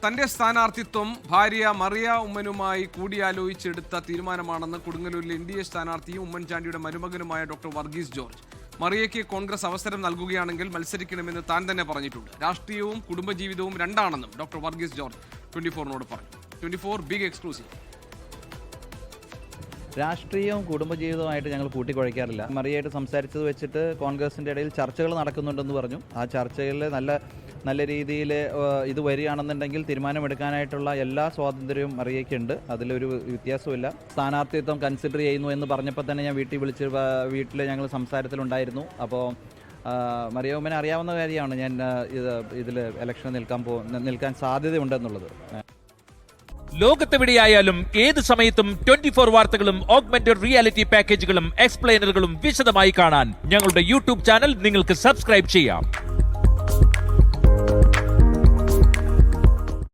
തന്റെ സ്ഥാനാർത്ഥിത്വം ഭാര്യ മറിയ ഉമ്മനുമായി കൂടിയാലോചിച്ചെടുത്ത തീരുമാനമാണെന്ന് കൊടുങ്ങല്ലൂരിലെ NDA സ്ഥാനാർത്ഥിയും ഉമ്മൻചാണ്ടിയുടെ മരുമകനുമായ ഡോക്ടർ വർഗീസ് ജോർജ്. മറിയയ്ക്ക് കോൺഗ്രസ് അവസരം നൽകുകയാണെങ്കിൽ മത്സരിക്കണമെന്ന് താൻ തന്നെ പറഞ്ഞിട്ടുണ്ട്. രാഷ്ട്രീയവും കുടുംബജീവിതവും രണ്ടാണെന്നും ഡോക്ടർ വർഗീസ് ജോർജ് 24-നോട് പറഞ്ഞു. 24 ബിഗ് എക്സ്ക്ലൂസീവ്. രാഷ്ട്രീയവും കുടുംബജീവിതവുമായിട്ട് ഞങ്ങൾ കൂട്ടിക്കുഴയ്ക്കാറില്ല. മറിയായിട്ട് സംസാരിച്ചത് വെച്ചിട്ട് കോൺഗ്രസിൻ്റെ ഇടയിൽ ചർച്ചകൾ നടക്കുന്നുണ്ടെന്ന് പറഞ്ഞു. ആ ചർച്ചകളിൽ നല്ല രീതിയിൽ ഇത് വരികയാണെന്നുണ്ടെങ്കിൽ തീരുമാനമെടുക്കാനായിട്ടുള്ള എല്ലാ സ്വാതന്ത്ര്യവും മറിയയ്ക്കുണ്ട്. അതിലൊരു വ്യത്യാസമില്ല. സ്ഥാനാർത്ഥിത്വം കൺസിഡർ ചെയ്യുന്നു എന്ന് പറഞ്ഞപ്പോൾ തന്നെ ഞാൻ വീട്ടിൽ ഞങ്ങൾ സംസാരത്തിലുണ്ടായിരുന്നു. അപ്പോൾ മറിയ ഉമ്മനെ അറിയാവുന്ന കാര്യമാണ് ഞാൻ ഇതിൽ ഇലക്ഷന് നിൽക്കാൻ സാധ്യതയുണ്ടെന്നുള്ളത്. ലോകത്തെവിടെയായാലും ഏത് സമയത്തും 24 വാർത്തകളും ഓഗ്മെന്റഡ് റിയാലിറ്റി പാക്കേജുകളും എക്സ്പ്ലെയിനറുകളും വിശദമായി കാണാൻ ഞങ്ങളുടെ YouTube ചാനൽ നിങ്ങൾക്ക് സബ്സ്ക്രൈബ് ചെയ്യാം.